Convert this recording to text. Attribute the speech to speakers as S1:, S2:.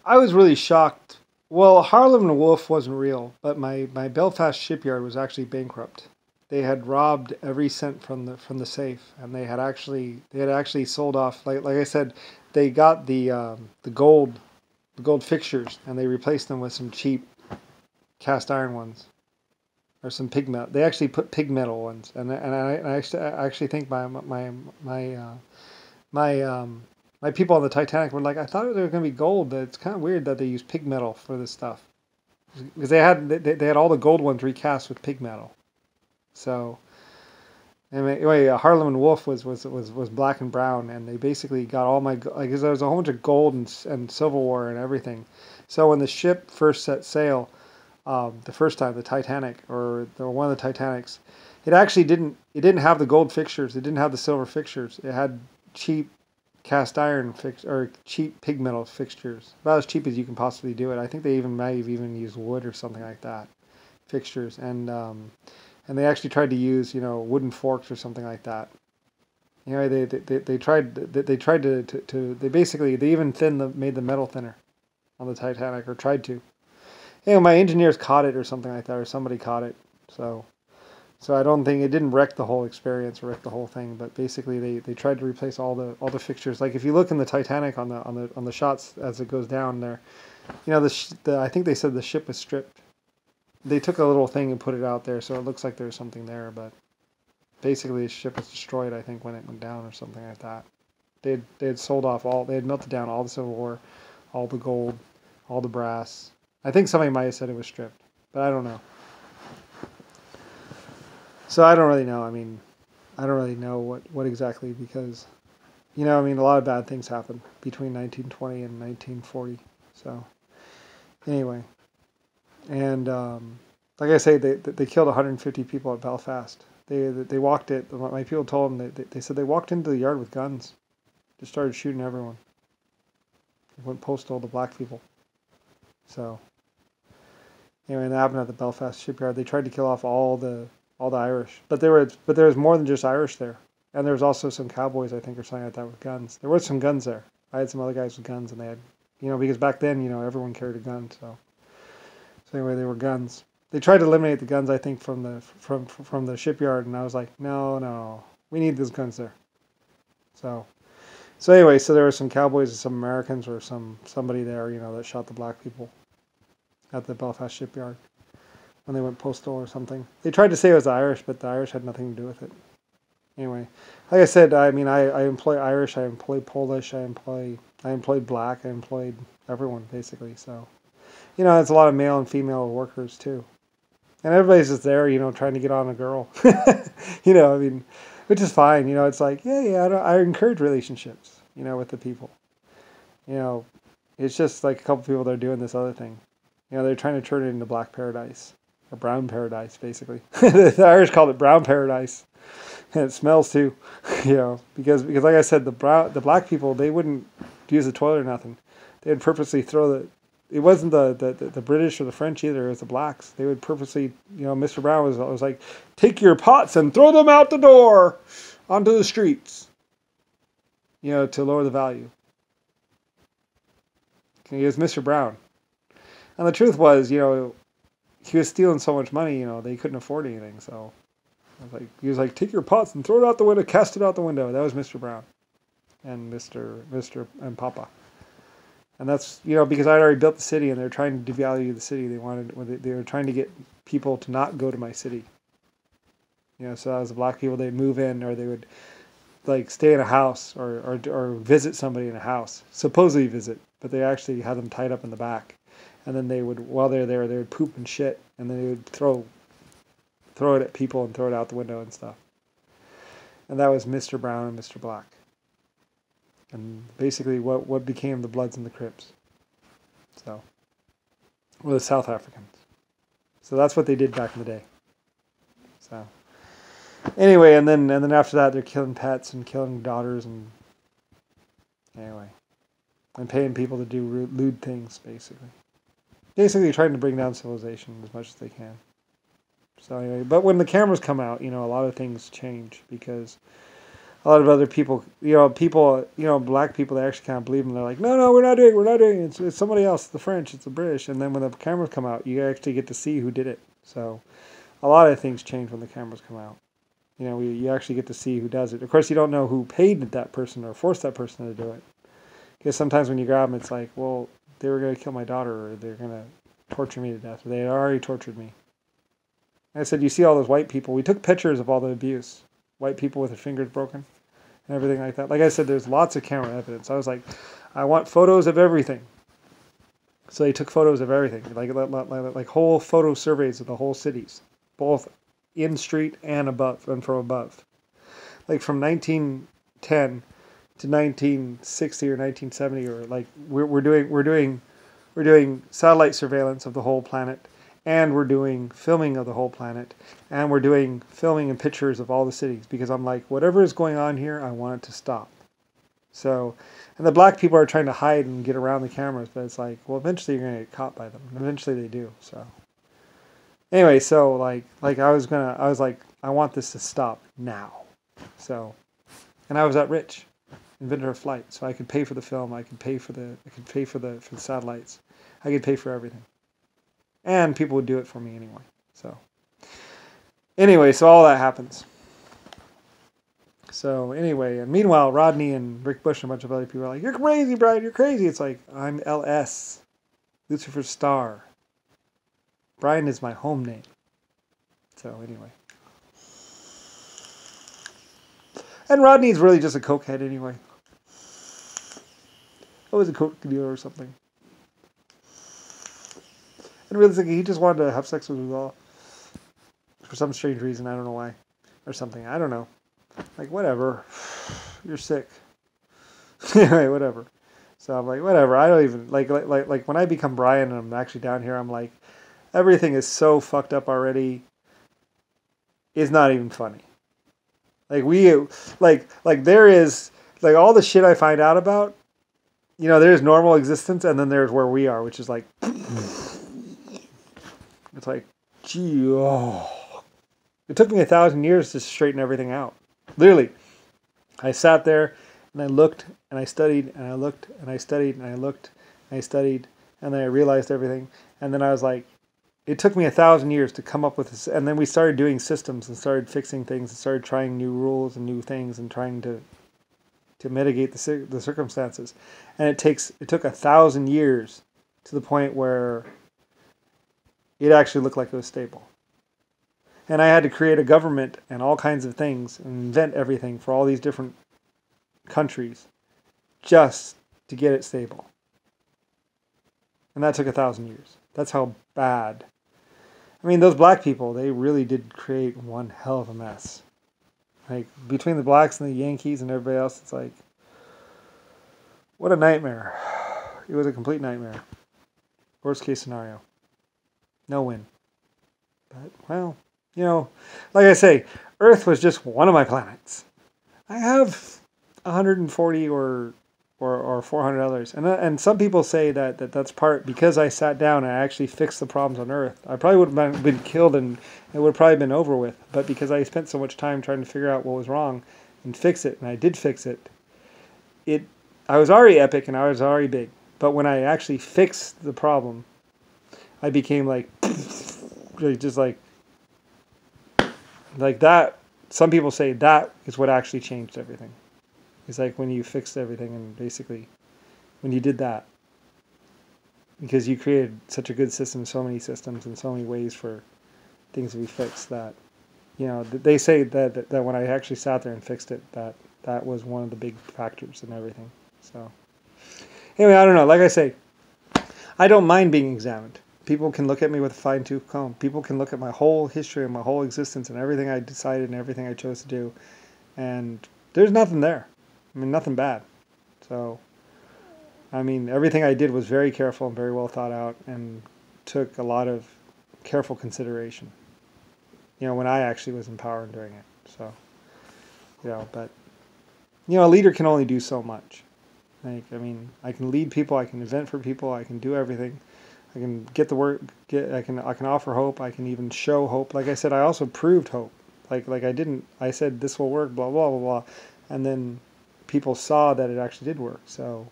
S1: I was really shocked. Well, Harlem and Wolf wasn't real, but my Belfast shipyard was actually bankrupt. They had robbed every cent from the safe, and they had actually sold off, like I said, they got the gold fixtures, and they replaced them with some cheap cast iron ones or some pig metal. They actually put pig metal ones, I actually think my people on the Titanic were like, I thought they were going to be gold. It's kind of weird that they use pig metal for this stuff because they had all the gold ones recast with pig metal. So anyway, Harlem and Wolf was black and brown, and they basically got all my like there was a whole bunch of gold and silverware and everything. So when the ship first set sail, the first time the Titanic or one of the Titanics, it didn't have the gold fixtures. It didn't have the silver fixtures. It had cheap cast iron or cheap pig metal fixtures, about as cheap as you can possibly do it. I think they might have even used wood or something like that fixtures, and they actually tried to use wooden forks or something like that. Anyway, they tried they basically they even made the metal thinner on the Titanic, or tried to. My engineers caught it or something like that, or somebody caught it. So I don't think it didn't wreck the whole experience or wreck the whole thing, but basically they tried to replace all the fixtures. Like if you look in the Titanic on the shots as it goes down there, I think they said the ship was stripped. They took a little thing and put it out there, so it looks like there's something there, but basically the ship was destroyed, I think, when it went down or something like that. They had sold off they had melted down all the silverware, all the gold, all the brass. I think somebody might have said it was stripped, but I don't know. So I don't really know. I mean, I don't really know what exactly, because, a lot of bad things happened between 1920 and 1940. So anyway, and like I say, they killed 150 people at Belfast. They walked it. My people told them they said they walked into the yard with guns, just started shooting everyone. They went postal to black people. So anyway, that happened at the Belfast shipyard. They tried to kill off all the Irish, but there was more than just Irish there, and there was also some cowboys, I think, or something like that, with guns. There were some guns there. I had some other guys with guns, and they had, because back then, everyone carried a gun. So anyway, they were guns. They tried to eliminate the guns, I think, from the shipyard, and I was like, no, we need those guns there. So anyway, so there were some cowboys and some Americans, or somebody there, that shot the black people at the Belfast shipyard when they went postal or something. They tried to say it was Irish, but the Irish had nothing to do with it. Anyway, like I said, I employ Irish, I employ Polish, I employed black, I employed everyone, basically. So, it's a lot of male and female workers, too. And everybody's just there, trying to get on a girl. Which is fine. It's like, I encourage relationships, with the people. It's just like a couple people that are doing this other thing. They're trying to turn it into black paradise. Or brown paradise, basically. The Irish called it brown paradise. And it smells too, because like I said, the black people, they wouldn't use the toilet or nothing. They'd purposely it wasn't the British or the French either, it was the blacks. They would purposely, Mr. Brown was like, take your pots and throw them out the door onto the streets, to lower the value. He was Mr. Brown. And the truth was, he was stealing so much money, they couldn't afford anything. So he was like, take your pots and throw it out the window, cast it out the window. That was Mr. Brown and Mr. and Papa. And that's, because I'd already built the city and they're trying to devalue the city. They were trying to get people to not go to my city. So as the black people, they'd move in, or they would like stay in a house or visit somebody in a house, supposedly visit, but they actually had them tied up in the back. And then they would, while they're there, they would poop and shit, and then they would throw it at people and throw it out the window and stuff. And that was Mr. Brown and Mr. Black. And basically what became the Bloods and the Crips. So, or the South Africans. So that's what they did back in the day. So anyway, and then after that, they're killing pets and killing daughters, and anyway, and paying people to do lewd things, basically. Basically trying to bring down civilization as much as they can. So anyway, but when the cameras come out, a lot of things change, because a lot of other people, black people, they actually kind of believe them. They're like, no, we're not doing it. It's somebody else, the French, it's the British. And then when the cameras come out, you actually get to see who did it. So a lot of things change when the cameras come out. You actually get to see who does it. Of course, you don't know who paid that person or forced that person to do it. Because sometimes when you grab them, it's like, well, they were going to kill my daughter, or they're going to torture me to death, or they had already tortured me. And I said, you see all those white people. We took pictures of all the abuse. White people with their fingers broken and everything like that. Like I said, there's lots of camera evidence. I was like, I want photos of everything. So they took photos of everything, like whole photo surveys of the whole cities, both in street and above and from above. Like from 1910 to 1960 or 1970, or like we're doing satellite surveillance of the whole planet, and we're doing filming of the whole planet, and we're doing filming and pictures of all the cities, because I'm like, whatever is going on here, I want it to stop. So, and the black people are trying to hide and get around the cameras, but it's like, well, eventually you're going to get caught by them. And eventually they do. So anyway, so like I was like, I want this to stop now. So, and I was that rich, inventor of flight, so I could pay for the film, I could pay for the satellites, I could pay for everything, and people would do it for me anyway. So anyway, so all that happens. So anyway, and meanwhile, Rodney and Rick Bush and a bunch of other people are like, "You're crazy, Brian. You're crazy." It's like, I'm LS, Lucifer's Star. Brian is my home name. So anyway. And Rodney's really just a cokehead anyway. Always a coke dealer or something. And realistically, he just wanted to have sex with us all. For some strange reason, I don't know why. Or something, I don't know. Like, whatever. You're sick. Anyway, whatever. So I'm like, whatever. I don't even, like when I become Brian and I'm actually down here, I'm like, everything is so fucked up already. It's not even funny. Like there is, like all the shit I find out about, there's normal existence, and then there's where we are, which is like, it's like, gee, oh. It took me 1,000 years to straighten everything out. Literally. I sat there, and I looked, and I studied, and I looked, and I studied, and I looked, and I studied, and then I realized everything, and then I was like, it took me 1,000 years to come up with this, and then we started doing systems and started fixing things and started trying new rules and new things and trying to mitigate the circumstances. And it took 1,000 years to the point where it actually looked like it was stable. And I had to create a government and all kinds of things and invent everything for all these different countries just to get it stable. And that took 1,000 years. That's how bad. I mean, those black people, they really did create one hell of a mess. Like, between the blacks and the Yankees and everybody else, it's like, what a nightmare. It was a complete nightmare. Worst case scenario. No win. But, well, like I say, Earth was just one of my planets. I have 140 or 400 others. And some people say that's part because I sat down and I actually fixed the problems on Earth. I probably would have been killed and it would have probably been over with. But because I spent so much time trying to figure out what was wrong and fix it, and I did fix it, I was already epic and I was already big. But when I actually fixed the problem, I became like, just like that. Some people say that is what actually changed everything. It's like when you fixed everything, and basically when you did that, because you created such a good system, so many systems and so many ways for things to be fixed, that they say that when I actually sat there and fixed it, that was one of the big factors in everything. So anyway, I don't know. Like I say, I don't mind being examined. People can look at me with a fine-tooth comb. People can look at my whole history and my whole existence and everything I decided and everything I chose to do, and there's nothing there. I mean, nothing bad. So, I mean, everything I did was very careful and very well thought out and took a lot of careful consideration, when I actually was in power and doing it. So, but, a leader can only do so much. Like, I mean, I can lead people, I can invent for people, I can do everything. I can get the work, I can offer hope, I can even show hope. Like I said, I also proved hope. Like I said this will work, blah, blah, blah, blah. and then people saw that it actually did work. So